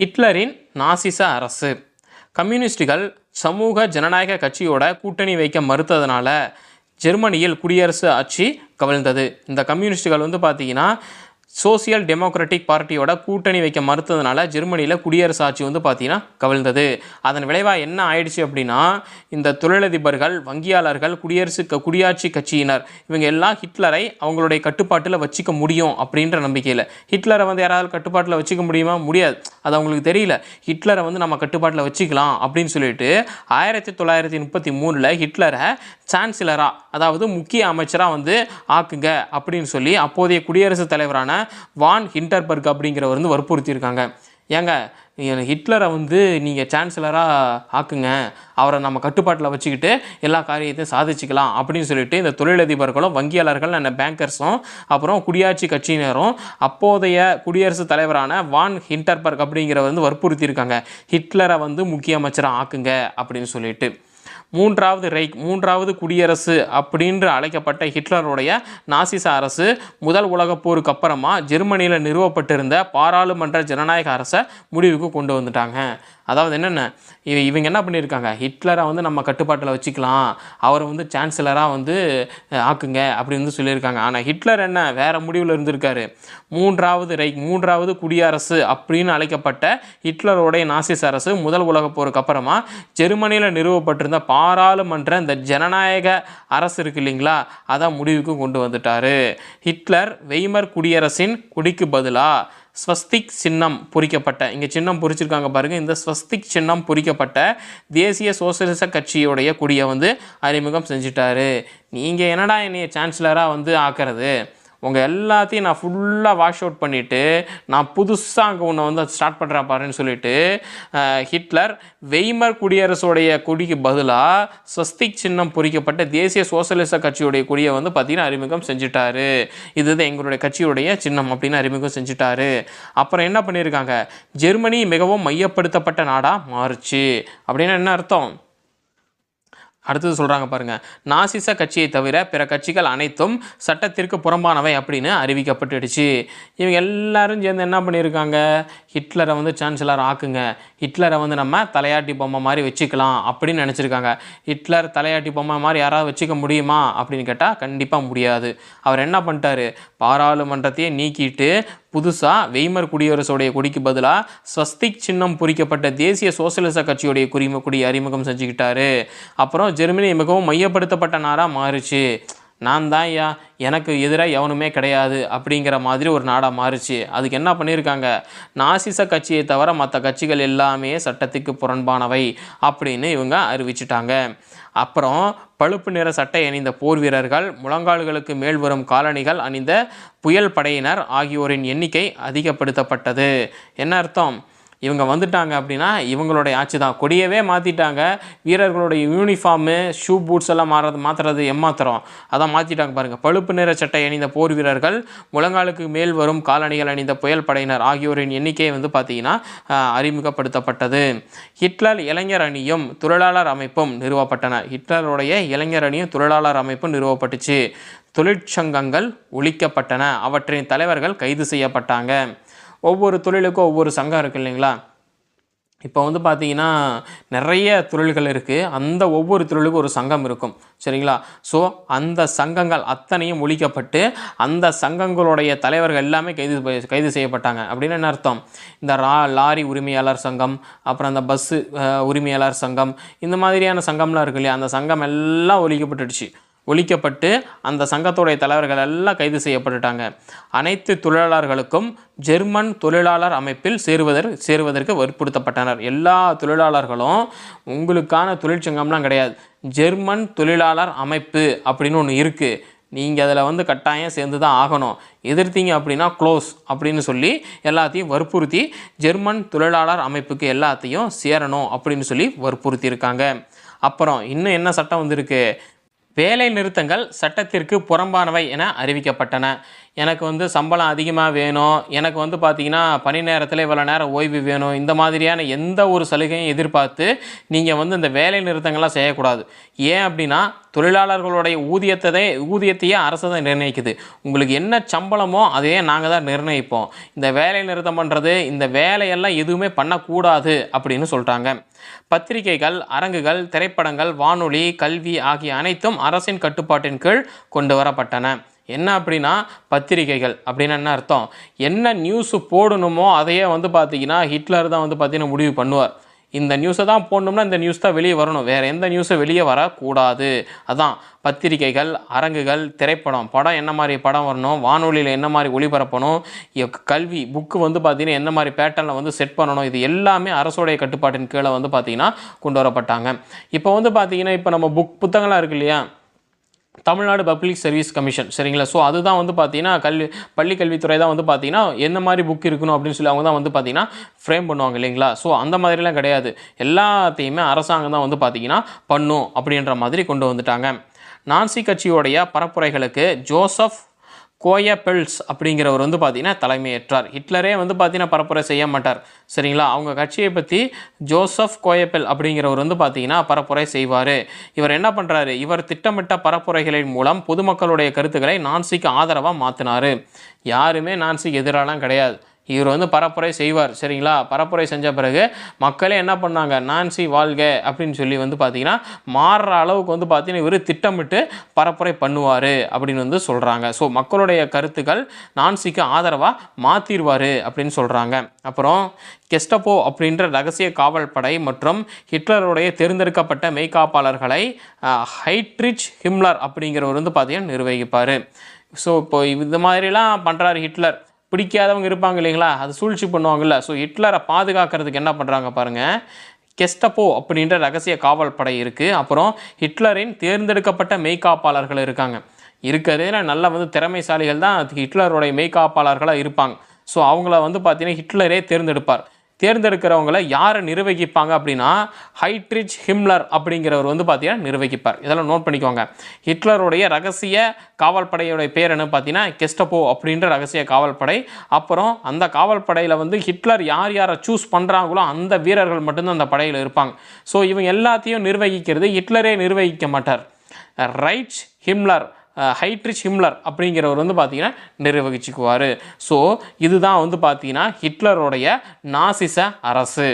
ஹிட்லரின் நாசிச அரசு. கம்யூனிஸ்டுகள் சமூக ஜனநாயக கட்சியோட கூட்டணி வைக்க மறுத்ததுனால ஜெர்மனியில் குடியரசு ஆட்சி கவிழ்ந்தது. இந்த கம்யூனிஸ்டுகள் பார்த்தீங்கன்னா சோசியல் டெமோக்ராட்டிக் பார்ட்டியோட கூட்டணி வைக்க மறுத்ததுனால ஜெர்மனியில் குடியரசு ஆட்சி பார்த்தீங்கன்னா கவிழ்ந்தது. அதன் விளைவாக என்ன ஆயிடுச்சு அப்படின்னா, இந்த தொழிலதிபர்கள், வங்கியாளர்கள், குடியாட்சி கட்சியினர் இவங்க எல்லாம் ஹிட்லரை அவங்களுடைய கட்டுப்பாட்டில் வச்சுக்க முடியும் அப்படின்ற நம்பிக்கையில். ஹிட்லரை யாராவது கட்டுப்பாட்டில் வச்சுக்க முடியுமா? முடியாது. அது அவங்களுக்கு தெரியல. ஹிட்லரை நம்ம கட்டுப்பாட்டில் வச்சுக்கலாம் அப்படின்னு சொல்லிட்டு 1933 ஹிட்லரை சான்சலராக, அதாவது முக்கிய அமைச்சராக ஆக்குங்க அப்படின்னு சொல்லி அப்போதைய குடியரசுத் தலைவரான வான் ஹிண்டன்பர்க் அப்படிங்கிறவர் வற்புறுத்தியிருக்காங்க. ஏங்க, ஹிட்லரை நீங்கள் சான்சலராக ஆக்குங்க, அவரை நம்ம கட்டுப்பாட்டில் வச்சுக்கிட்டு எல்லா காரியத்தையும் சாதிச்சுக்கலாம் அப்படின்னு சொல்லிட்டு இந்த தொழிலதிபர்களும், வங்கியாளர்கள், பேங்கர்ஸும், அப்புறம் குடியாட்சி கட்சியினரும் அப்போதைய குடியரசுத் தலைவரான வான் ஹிண்டன்பர்க் அப்படிங்கிறவர் வற்புறுத்தியிருக்காங்க. ஹிட்லரை முக்கிய அமைச்சராக ஆக்குங்க அப்படின்னு சொல்லிட்டு. மூன்றாவது குடியரசு அப்படின்று அழைக்கப்பட்ட ஹிட்லருடைய நாசிச அரசு முதல் உலகப் போருக்கு அப்புறமா ஜெர்மனியில் நிறுவப்பட்டிருந்த பாராளுமன்ற ஜனநாயக அரசை முடிவுக்கு கொண்டு வந்துட்டாங்க. அதாவது என்னென்ன, இவங்க என்ன பண்ணியிருக்காங்க, ஹிட்லரை நம்ம கட்டுப்பாட்டில் வச்சுக்கலாம், அவரை சான்சலராக ஆக்குங்க அப்படின்னு சொல்லியிருக்காங்க. ஆனால் ஹிட்லர் என்ன வேறு முடிவில் இருந்திருக்காரு. மூன்றாவது குடியரசு அப்படின்னு அழைக்கப்பட்ட ஹிட்லருடைய நாசிஸ் அரசு முதல் உலகப் போருக்கு அப்புறமா ஜெர்மனியில் நிறுவப்பட்டிருந்த பாராளுமன்ற இந்த ஜனநாயக அரசு இருக்கு இல்லைங்களா, அதான் முடிவுக்கு கொண்டு வந்துட்டார். ஹிட்லர் வெய்மர் குடியரசின் கொடிக்கு பதிலாக ஸ்வஸ்திக் சின்னம் பொறிக்கப்பட்ட, இங்கே சின்னம் பொறிச்சிருக்காங்க பாருங்கள், இந்த ஸ்வஸ்திக் சின்னம் பொறிக்கப்பட்ட தேசிய சோசியலிச கட்சியுடைய கொடியை அறிமுகம் செஞ்சுட்டாரு. நீங்கள் என்னடா என்னைய சான்சலராக ஆக்கிறது, உங்கள் எல்லாத்தையும் நான் ஃபுல்லாக வாஷ் அவுட் பண்ணிவிட்டு நான் புதுசாக அங்கே ஒன்று ஸ்டார்ட் பண்ணுறேன் பாருன்னு சொல்லிட்டு ஹிட்லர் வெய்மர் குடியரசுடைய கொடிக்கு பதிலாக ஸ்வஸ்திக் சின்னம் பொறிக்கப்பட்ட தேசிய சோசியலிச கட்சியுடைய கொடியை பார்த்தீங்கன்னா அறிமுகம் செஞ்சுட்டாரு. இதுதான் எங்களுடைய கட்சியுடைய சின்னம் அப்படின்னு அறிமுகம் செஞ்சுட்டாரு. அப்புறம் என்ன பண்ணியிருக்காங்க, ஜெர்மனி மிகவும் மையப்படுத்தப்பட்ட நாடாக மாறுச்சு. அப்படின்னா என்ன அர்த்தம்? அடுத்தது சொல்கிறாங்க பாருங்கள், நாசிச கட்சியை தவிர பிற கட்சிகள் அனைத்தும் சட்டத்திற்கு புறம்பானவை அப்படின்னு அறிவிக்கப்பட்டுடுச்சு. இவங்க எல்லாரும் சேர்ந்து என்ன பண்ணியிருக்காங்க, ஹிட்லரை சான்சலர் ஆக்குங்க, ஹிட்லரை நம்ம தலையாட்டி பொம்மை மாதிரி வச்சுக்கலாம் அப்படின்னு நினச்சிருக்காங்க. ஹிட்லர் தலையாட்டி பொம்மை மாதிரி யாராவது வச்சுக்க முடியுமா அப்படின்னு கேட்டால் கண்டிப்பாக முடியாது. அவர் என்ன பண்ணிட்டாரு, பாராளுமன்றத்தையே நீக்கிட்டு புதுசாக வெய்மர் குடியரசுடைய கொடிக்கு பதிலாக ஸ்வஸ்திக் சின்னம் பொறிக்கப்பட்ட தேசிய சோசியலிச கட்சியுடைய கொடி அறிமுகம் செஞ்சுக்கிட்டாரு. அப்புறம் ஜெர்மனி மிகவும் மையப்படுத்தப்பட்ட நாடாக மாறுச்சு. நான் தான் எனக்கு எதிராக எவனுமே கிடையாது அப்படிங்கிற மாதிரி ஒரு நாடாக மாறுச்சு. அதுக்கு என்ன பண்ணியிருக்காங்க, நாசிச கட்சியை தவிர மற்ற கட்சிகள் எல்லாமே சட்டத்துக்கு புறம்பானவை அப்படின்னு இவங்க அறிவிச்சிட்டாங்க. அப்புறம் பழுப்பு நிற சட்டை அணிந்த போர் வீரர்கள், முழங்கால்களுக்கு மேல் வரும் காலணிகள் அணிந்த புயல் படையினர் ஆகியோரின் எண்ணிக்கை அதிகப்படுத்தப்பட்டது. என்ன அர்த்தம், இவங்க வந்துட்டாங்க அப்படின்னா இவங்களுடைய ஆட்சி தான். கொடியவே மாற்றிட்டாங்க. வீரர்களுடைய யூனிஃபார்மு, ஷூ பூட்ஸ் எல்லாம் மாற்றுறது எம்மாத்திரம் அதான் மாற்றிட்டாங்க பாருங்கள். பழுப்பு நிற சட்டை அணிந்த போர் வீரர்கள், முழங்காலுக்கு மேல் வரும் காலணிகள் அணிந்த புயல் படையினர் ஆகியோரின் எண்ணிக்கை பார்த்தீங்கன்னா அறிமுகப்படுத்தப்பட்டது. ஹிட்லர் இளைஞர் அணியும் தொழிலாளர் அமைப்பும் நிறுவப்பட்டன. ஹிட்லருடைய இளைஞர் அணியும் தொழிலாளர் அமைப்பும் நிறுவப்பட்டுச்சு. தொழிற்சங்கங்கள் ஒழிக்கப்பட்டன. அவற்றின் தலைவர்கள் கைது செய்யப்பட்டாங்க. ஒவ்வொரு தொழிலுக்கும் ஒவ்வொரு சங்கம் இருக்குது இல்லைங்களா. இப்போ பார்த்தீங்கன்னா நிறைய தொழில்கள் இருக்குது. அந்த ஒவ்வொரு தொழிலுக்கும் ஒரு சங்கம் இருக்கும், சரிங்களா. ஸோ அந்த சங்கங்கள் அத்தனையும் ஒழிக்கப்பட்டு அந்த சங்கங்களுடைய தலைவர்கள் எல்லாமே கைது செய்யப்பட்டாங்க. அப்படின்னு என்ன அர்த்தம், இந்த லாரி உரிமையாளர் சங்கம், அப்புறம் அந்த பஸ்ஸு உரிமையாளர் சங்கம், இந்த மாதிரியான சங்கம்லாம் இருக்கு இல்லையா, அந்த சங்கம் எல்லாம் ஒழிக்கப்பட்டு அந்த சங்கத்துடைய தலைவர்கள் எல்லாம் கைது செய்யப்பட்டுட்டாங்க. அனைத்து தொழிலாளர்களுக்கும் ஜெர்மன் தொழிலாளர் அமைப்பில் சேருவதற்கு வற்புறுத்தப்பட்டனர். எல்லா தொழிலாளர்களும் உங்களுக்கான தொழிற்சங்கம்லாம் கிடையாது, ஜெர்மன் தொழிலாளர் அமைப்பு அப்படின்னு ஒன்று இருக்குது, நீங்கள் அதில் கட்டாயம் சேர்ந்து தான் ஆகணும், எதிர்த்தீங்க அப்படின்னா க்ளோஸ் அப்படின்னு சொல்லி எல்லாத்தையும் வற்புறுத்தி ஜெர்மன் தொழிலாளர் அமைப்புக்கு எல்லாத்தையும் சேரணும் அப்படின்னு சொல்லி வற்புறுத்தியிருக்காங்க. அப்புறம் இன்னும் என்ன சட்டம் வந்திருக்கு, வேலை நிறுத்தங்கள் சட்டத்திற்கு புறம்பானவை என அறிவிக்கப்பட்டன. எனக்கு வந்து சம்பளம் அதிகமாக வேணும், எனக்கு வந்து பார்த்திங்கன்னா பணி நேரத்தில் இவ்வளோ நேரம் ஓய்வு வேணும், இந்த மாதிரியான எந்த ஒரு சலுகையும் எதிர்பார்த்து நீங்கள் வந்து இந்த வேலை நிறுத்தங்கள்லாம் செய்யக்கூடாது. ஏன் அப்படின்னா தொழிலாளர்களுடைய ஊதியத்தையே அரசு தான் நிர்ணயிக்குது. உங்களுக்கு என்ன சம்பளமோ அதையே நாங்கள் தான் நிர்ணயிப்போம். இந்த வேலை நிறுத்தம் பண்ணுறது, இந்த வேலையெல்லாம் எதுவுமே பண்ணக்கூடாது அப்படின்னு சொல்லிட்டாங்க. பத்திரிகைகள், அரங்குகள், திரைப்படங்கள், வானொலி, கல்வி ஆகிய அனைத்தும் அரசின் கட்டுப்பாட்டின் கீழ் கொண்டு வரப்பட்டன. என்ன அப்படின்னா பத்திரிகைகள் அப்படின்னா என்ன அர்த்தம்? என்ன நியூஸு போடணுமோ அதையே வந்து பார்த்திங்கன்னா ஹிட்லர் தான் வந்து பார்த்திங்கன்னா முடிவு பண்ணுவார். இந்த நியூஸை தான் போடணும்னா இந்த நியூஸ் தான் வெளியே வரணும், வேறு எந்த நியூஸும் வெளியே வரக்கூடாது. அதான் பத்திரிகைகள், அரங்குகள், திரைப்படம், படம் என்ன மாதிரி படம் வரணும், வானொலியில் என்ன மாதிரி ஒளிபரப்பணும், கல்வி புக்கு வந்து பார்த்திங்கன்னா என்ன மாதிரி பேட்டர்னில் வந்து செட் பண்ணணும், இது எல்லாமே அரசுடைய கட்டுப்பாட்டின் கீழே வந்து பார்த்திங்கன்னா கொண்டு வரப்பட்டாங்க. இப்போ வந்து பார்த்திங்கன்னா இப்போ நம்ம புத்தகங்கள்லாம் இருக்கு இல்லையா, தமிழ்நாடு பப்ளிக் சர்வீஸ் கமிஷன் சரிங்களா. ஸோ அதுதான் வந்து பார்த்திங்கன்னா பள்ளி கல்வித்துறை தான் வந்து பார்த்திங்கன்னா எந்த மாதிரி புக் இருக்கணும் அப்படின்னு சொல்லி அவங்க தான் வந்து பார்த்திங்கன்னா ஃப்ரேம் பண்ணுவாங்க இல்லைங்களா. ஸோ அந்த மாதிரிலாம் கிடையாது, எல்லாத்தையுமே அரசாங்கம் தான் வந்து பார்த்திங்கன்னா பண்ணும் அப்படின்ற மாதிரி கொண்டு வந்துட்டாங்க. நான்சி கட்சியோடைய பரப்புரைகளுக்கு ஜோசப் கோயபெல்ஸ் அப்படிங்கிறவர் வந்து பார்த்திங்கன்னா தலைமையேற்றார். ஹிட்லரே வந்து பார்த்திங்கன்னா பரப்புரை செய்ய மாட்டார் சரிங்களா. அவங்க கட்சியை பற்றி ஜோசப் கோயபெல் அப்படிங்கிறவர் வந்து பார்த்திங்கன்னா பரப்புரை செய்வார். இவர் என்ன பண்ணுறாரு, இவர் திட்டமிட்ட பரப்புரைகளின் மூலம் பொதுமக்களுடைய கருத்துக்களை நான்சிக்கு ஆதரவாக மாற்றினார். யாருமே நான்சிக்கு எதிராலாம் கிடையாது, இவர் வந்து பரப்புரை செய்வார் சரிங்களா. பரப்புரை செஞ்ச பிறகு மக்களே என்ன பண்ணாங்க, நான்சி வாழ்க அப்படின்னு சொல்லி வந்து பார்த்திங்கன்னா மாறுற அளவுக்கு வந்து பார்த்திங்கன்னா இவர் திட்டமிட்டு பரப்புரை பண்ணுவார் அப்படின்னு வந்து சொல்கிறாங்க. ஸோ மக்களுடைய கருத்துக்கள் நான்சிக்கு ஆதரவாக மாற்றிடுவார் அப்படின்னு சொல்கிறாங்க. அப்புறம் கெஸ்டபோ அப்படின்ற ரகசிய காவல் படை மற்றும் ஹிட்லருடைய தேர்ந்தெடுக்கப்பட்ட மெய்காப்பாளர்களை ஹைட்ரிச் ஹிம்லர் அப்படிங்கிறவர் வந்து பார்த்திங்கன்னா நிர்வகிப்பார். ஸோ இப்போ இது மாதிரிலாம் பண்ணுறாரு ஹிட்லர். பிடிக்காதவங்க இருப்பாங்க இல்லைங்களா, அது சூழ்ச்சி பண்ணுவாங்கள்ல. ஸோ ஹிட்லரை பாதுகாக்கிறதுக்கு என்ன பண்ணுறாங்க பாருங்கள், கெஸ்டபோ அப்படின்ற ரகசிய காவல் படை இருக்குது. அப்புறம் ஹிட்லரின் தேர்ந்தெடுக்கப்பட்ட மெய்காப்பாளர்கள் இருக்காங்க. இருக்கிறதுல நல்ல வந்து திறமைசாலிகள் தான் ஹிட்லருடைய மெய்காப்பாளர்களாக இருப்பாங்க. ஸோ அவங்கள வந்து பார்த்திங்கன்னா ஹிட்லரே தேர்ந்தெடுப்பார். தேர்ந்தெடுக்கிறவங்களை யாரை நிர்வகிப்பாங்க அப்படின்னா ஹைட்ரிச் ஹிம்லர் அப்படிங்கிறவர் வந்து பார்த்திங்கன்னா நிர்வகிப்பார். இதெல்லாம் நோட் பண்ணிக்கோங்க. ஹிட்லருடைய ரகசிய காவல் படையோடைய பேர் என்ன பார்த்தீங்கன்னா கெஸ்டபோ அப்படின்ற ரகசிய காவல் படை. அப்புறம் அந்த காவல் படையில் வந்து ஹிட்லர் யாரை சூஸ் பண்ணுறாங்களோ அந்த வீரர்கள் மட்டும்தான் அந்த படையில் இருப்பாங்க. ஸோ இவங்க எல்லாத்தையும் நிர்வகிக்கிறது ஹிட்லரே நிர்வகிக்க மாட்டார், ஹைட்ரிச் ஹிம்லர் அப்படிங்கிறவர் வந்து பார்த்திங்கன்னா நிர்வகிச்சுக்குவார். ஸோ இதுதான் வந்து பார்த்திங்கன்னா ஹிட்லருடைய நாசிச அரசு.